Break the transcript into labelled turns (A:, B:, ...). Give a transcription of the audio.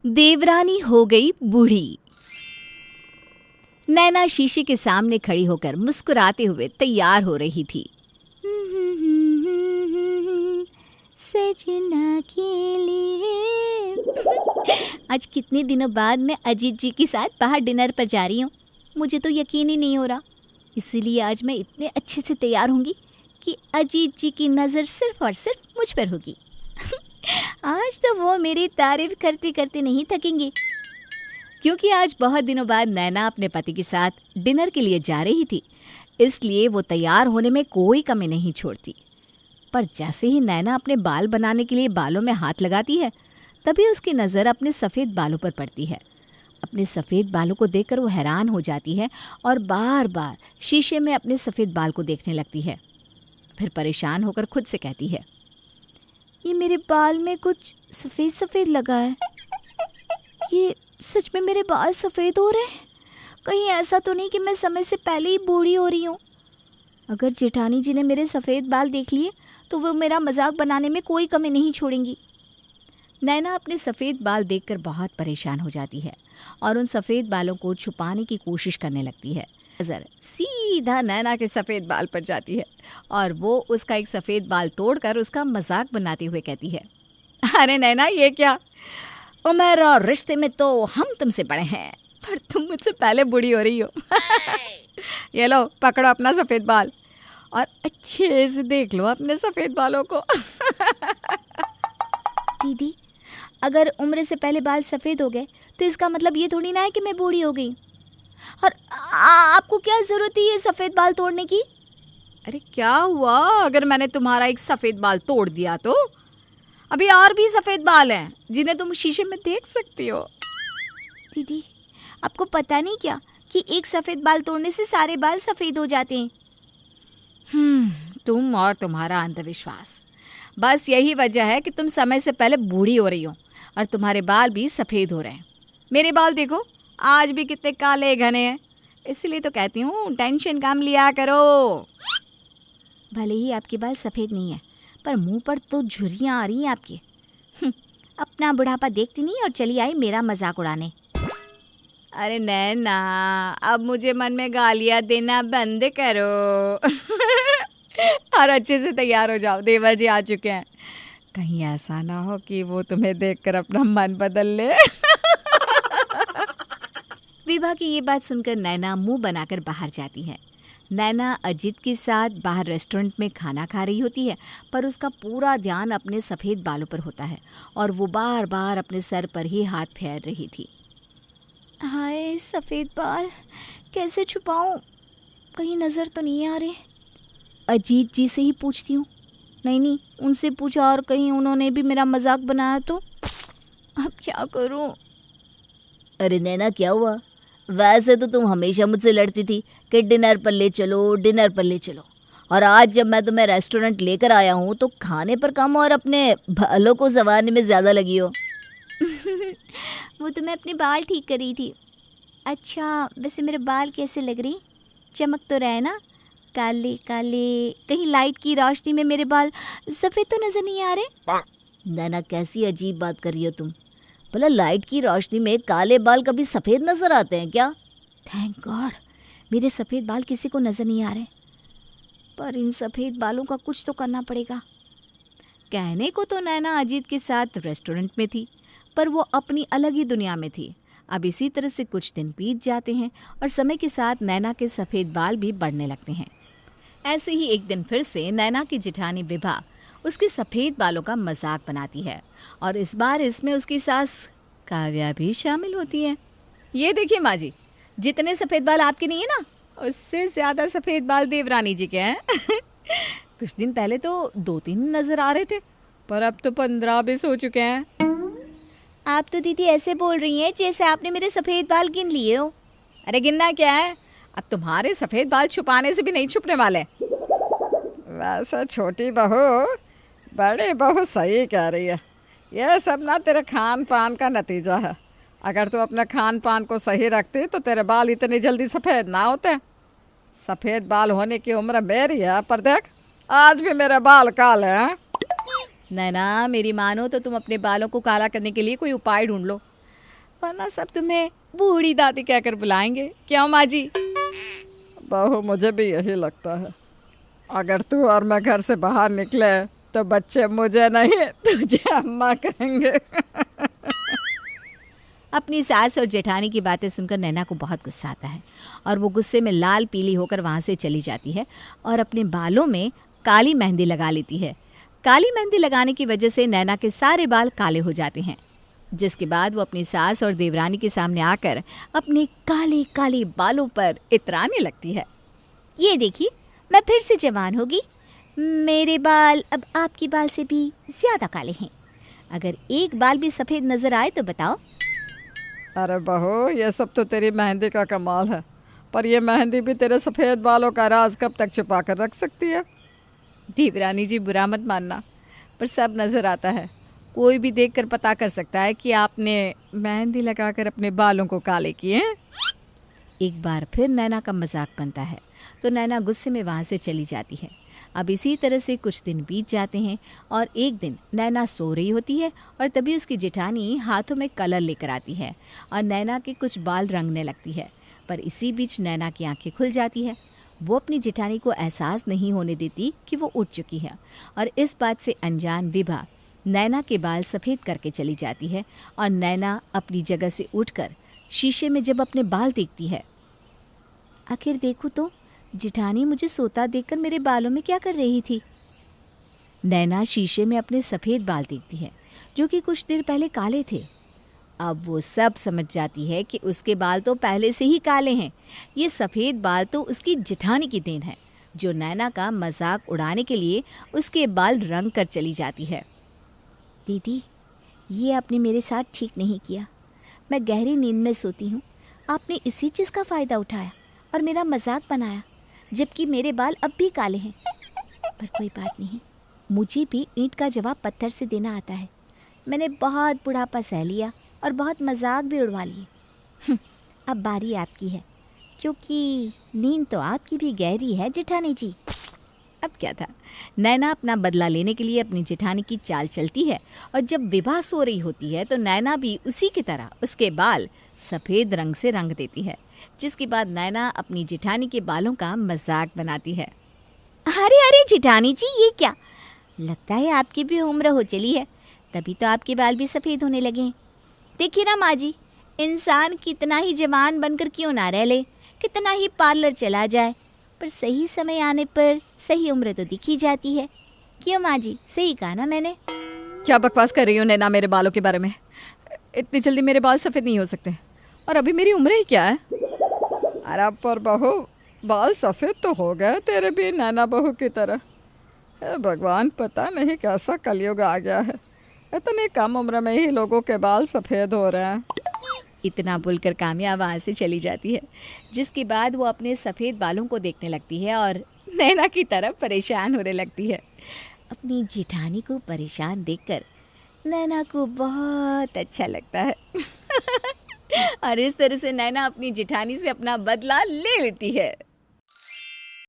A: देवरानी हो गई बूढ़ी। नैना शीशे के सामने खड़ी होकर मुस्कुराते हुए तैयार हो रही थी। सजना के लिए। आज कितने दिनों बाद मैं अजीत जी के साथ बाहर डिनर पर जा रही हूँ। मुझे तो यकीन ही नहीं हो रहा, इसीलिए आज मैं इतने अच्छे से तैयार होंगी कि अजीत जी की नज़र सिर्फ और सिर्फ मुझ पर होगी। आज तो वो मेरी तारीफ करते करते नहीं थकेंगे, क्योंकि आज बहुत दिनों बाद नैना अपने पति के साथ डिनर के लिए जा रही थी, इसलिए वो तैयार होने में कोई कमी नहीं छोड़ती। पर जैसे ही नैना अपने बाल बनाने के लिए बालों में हाथ लगाती है, तभी उसकी नज़र अपने सफ़ेद बालों पर पड़ती है। अपने सफ़ेद बालों को देखकर वो हैरान हो जाती है और बार बार शीशे में अपने सफ़ेद बाल को देखने लगती है। फिर परेशान होकर खुद से कहती है, ये मेरे बाल में कुछ सफ़ेद सफ़ेद लगा है। ये सच में मेरे बाल सफ़ेद हो रहे हैं? कहीं ऐसा तो नहीं कि मैं समय से पहले ही बूढ़ी हो रही हूँ? अगर जेठानी जी ने मेरे सफ़ेद बाल देख लिए तो वो मेरा मजाक बनाने में कोई कमी नहीं छोड़ेंगी। नैना अपने सफ़ेद बाल देखकर बहुत परेशान हो जाती है और उन सफ़ेद बालों को छुपाने की कोशिश करने लगती है। नज़र सीधा नैना के सफ़ेद बाल पर जाती है और वो उसका एक सफ़ेद बाल तोड़कर उसका मजाक बनाते हुए कहती है, अरे नैना, ये क्या? उम्र और रिश्ते में तो हम तुमसे बड़े हैं, पर तुम मुझसे पहले बूढ़ी हो रही हो। ये लो, पकड़ो अपना सफ़ेद बाल और अच्छे से देख लो अपने सफ़ेद बालों को। दीदी, अगर उम्र से पहले बाल सफ़ेद हो गए तो इसका मतलब ये थोड़ी ना है कि मैं बूढ़ी हो गई। और आपको क्या ज़रूरत है ये सफ़ेद बाल तोड़ने की? अरे क्या हुआ अगर मैंने तुम्हारा एक सफ़ेद बाल तोड़ दिया तो? अभी और भी सफ़ेद बाल हैं जिन्हें तुम शीशे में देख सकती हो। दीदी, आपको पता नहीं क्या कि एक सफ़ेद बाल तोड़ने से सारे बाल सफ़ेद हो जाते हैं? तुम और तुम्हारा अंधविश्वास, बस यही वजह है कि तुम समय से पहले बूढ़ी हो रही हो और तुम्हारे बाल भी सफ़ेद हो रहे हैं। मेरे बाल देखो, आज भी कितने काले घने हैं। इसलिए तो कहती हूँ, टेंशन कम लिया करो। भले ही आपके बाल सफ़ेद नहीं है, पर मुंह पर तो झुर्रियाँ आ रही हैं आपकी। अपना बुढ़ापा देखती नहीं और चली आई मेरा मजाक उड़ाने। अरे नैना, अब मुझे मन में गालियाँ देना बंद करो। और अच्छे से तैयार हो जाओ, देवर जी आ चुके हैं। कहीं ऐसा ना हो कि वो तुम्हें देखकर अपना मन बदल ले। विभा की ये बात सुनकर नैना मुंह बनाकर बाहर जाती है। नैना अजीत के साथ बाहर रेस्टोरेंट में खाना खा रही होती है, पर उसका पूरा ध्यान अपने सफ़ेद बालों पर होता है और वो बार बार अपने सर पर ही हाथ फेर रही थी। हाय सफ़ेद बाल, कैसे छुपाऊं? कहीं नज़र तो नहीं आ रहे। अजीत जी से ही पूछती हूँ। नहीं, उनसे पूछा और कहीं उन्होंने भी मेरा मजाक बनाया तो? अब क्या करूं? अरे नैना, क्या हुआ? वैसे तो तुम हमेशा मुझसे लड़ती थी कि डिनर पर ले चलो, डिनर पर ले चलो, और आज जब मैं तुम्हें रेस्टोरेंट लेकर आया हूँ तो खाने पर कम और अपने बालों को संवारने में ज़्यादा लगी हो। वो तो मैं अपने बाल ठीक कर रही थी। अच्छा, वैसे मेरे बाल कैसे लग रही? चमक तो रहे ना? काले काले, कहीं लाइट की रोशनी में मेरे बाल सफ़ेद तो नज़र नहीं आ रहे? नैना, कैसी अजीब बात कर रही हो तुम? भला लाइट की रोशनी में काले बाल कभी सफ़ेद नज़र आते हैं क्या? थैंक गॉड, मेरे सफ़ेद बाल किसी को नज़र नहीं आ रहे। पर इन सफ़ेद बालों का कुछ तो करना पड़ेगा। कहने को तो नैना अजीत के साथ रेस्टोरेंट में थी, पर वो अपनी अलग ही दुनिया में थी। अब इसी तरह से कुछ दिन बीत जाते हैं और समय के साथ नैना के सफ़ेद बाल भी बढ़ने लगते हैं। ऐसे ही एक दिन फिर से नैना की जेठानी विभा उसके सफ़ेद बालों का मजाक बनाती है और इस बार इसमें उसकी सास काव्या भी शामिल होती है। ये देखिए माँ जी, जितने सफ़ेद बाल आपके नहीं है ना, उससे ज़्यादा सफ़ेद बाल देवरानी जी के हैं। कुछ दिन पहले तो 2-3 नज़र आ रहे थे, पर अब तो 15-20 हो चुके हैं। आप तो दीदी ऐसे बोल रही हैं जैसे आपने मेरे सफ़ेद बाल गिन लिए हो। अरे गिनना क्या है, अब तुम्हारे सफ़ेद बाल छुपाने से भी नहीं छुपने वाले। वैसे छोटी बहू, बड़ी बहू सही कह रही है। यह सब ना तेरे खान पान का नतीजा है। अगर तू अपने खान पान को सही रखती तो तेरे बाल इतनी जल्दी सफ़ेद ना होते। सफ़ेद बाल होने की उम्र मेरी है, पर देख आज भी मेरे बाल काले हैं। नैना, मेरी मानो तो तुम अपने बालों को काला करने के लिए कोई उपाय ढूंढ लो। वरना सब तुम्हें बूढ़ी दादी कहकर बुलाएंगे। क्यों माँ जी?
B: बहू, मुझे भी यही लगता है। अगर तू और मैं घर से बाहर निकले तो बच्चे मुझे नहीं तुझे अम्मा कहेंगे।
A: अपनी सास और जेठानी की बातें सुनकर नैना को बहुत गुस्सा आता है और वो गुस्से में लाल पीली होकर वहाँ से चली जाती है और अपने बालों में काली मेहंदी लगा लेती है। काली मेहंदी लगाने की वजह से नैना के सारे बाल काले हो जाते हैं, जिसके बाद वो अपनी सास और देवरानी के सामने आकर अपने काले काले बालों पर इतराने लगती है। ये देखिए, मैं फिर से जवान होगी। मेरे बाल अब आपके बाल से भी ज़्यादा काले हैं। अगर एक बाल भी सफ़ेद नज़र आए तो बताओ।
B: अरे बहू, ये सब तो तेरी मेहंदी का कमाल है, पर ये मेहंदी भी तेरे सफ़ेद बालों का राज कब तक छुपा कर रख सकती है?
A: देवरानी जी, बुरा मत मानना, पर सब नज़र आता है। कोई भी देखकर पता कर सकता है कि आपने मेहंदी लगाकर अपने बालों को काले किए हैं। एक बार फिर नैना का मजाक बनता है तो नैना गुस्से में वहाँ से चली जाती है। अब इसी तरह से कुछ दिन बीत जाते हैं और एक दिन नैना सो रही होती है और तभी उसकी जेठानी हाथों में कलर लेकर आती है और नैना के कुछ बाल रंगने लगती है। पर इसी बीच नैना की आंखें खुल जाती है। वो अपनी जेठानी को एहसास नहीं होने देती कि वो उठ चुकी है और इस बात से अनजान विभा नैना के बाल सफ़ेद करके चली जाती है और नैना अपनी जगह से उठकर शीशे में जब अपने बाल देखती है, आखिर देखूं तो जेठानी मुझे सोता देखकर मेरे बालों में क्या कर रही थी। नैना शीशे में अपने सफ़ेद बाल देखती है जो कि कुछ देर पहले काले थे। अब वो सब समझ जाती है कि उसके बाल तो पहले से ही काले हैं। ये सफ़ेद बाल तो उसकी जेठानी की देन है, जो नैना का मजाक उड़ाने के लिए उसके बाल रंग कर चली जाती है। दीदी, ये आपने मेरे साथ ठीक नहीं किया। मैं गहरी नींद में सोती हूँ, आपने इसी चीज़ का फ़ायदा उठाया और मेरा मजाक बनाया, जबकि मेरे बाल अब भी काले हैं। पर कोई बात नहीं, मुझे भी ईंट का जवाब पत्थर से देना आता है। मैंने बहुत बुढ़ापा सह लिया और बहुत मजाक भी उड़वा लिए। अब बारी आपकी है, क्योंकि नींद तो आपकी भी गहरी है जेठानी जी। अब क्या था, नैना अपना बदला लेने के लिए अपनी जेठानी की चाल चलती है और जब विभा सो रही होती है तो नैना भी उसी की तरह उसके बाल सफ़ेद रंग से रंग देती है, जिसके बाद नैना अपनी जेठानी के बालों का मजाक बनाती है। अरे अरे जेठानी जी, ये क्या, लगता है आपकी भी उम्र हो चली है, तभी तो आपके बाल भी सफ़ेद होने लगे हैं। देखिए ना माँ जी, इंसान कितना ही जवान बनकर क्यों ना रह ले, कितना ही पार्लर चला जाए, पर सही समय आने पर सही उम्र तो दिखी जाती है। क्यों माँ जी, सही कहा ना मैंने?
B: क्या बकवास कर रही हो नैना मेरे बालों के बारे में? इतनी जल्दी मेरे बाल सफ़ेद नहीं हो सकते, और अभी मेरी उम्र ही क्या है? अरे पर बहू, बाल सफ़ेद तो हो गए तेरे भी नैना बहू की तरह। हे भगवान, पता नहीं कैसा कलयुग आ गया है, इतनी कम उम्र में ही लोगों के बाल सफ़ेद हो रहे हैं।
A: इतना बोलकर कामया वहाँ से चली जाती है, जिसके बाद वो अपने सफ़ेद बालों को देखने लगती है और नैना की तरफ परेशान होने लगती है। अपनी जेठानी को परेशान देखकर नैना को बहुत अच्छा लगता है। और इस तरह से नैना अपनी जेठानी से अपना बदला ले लेती है।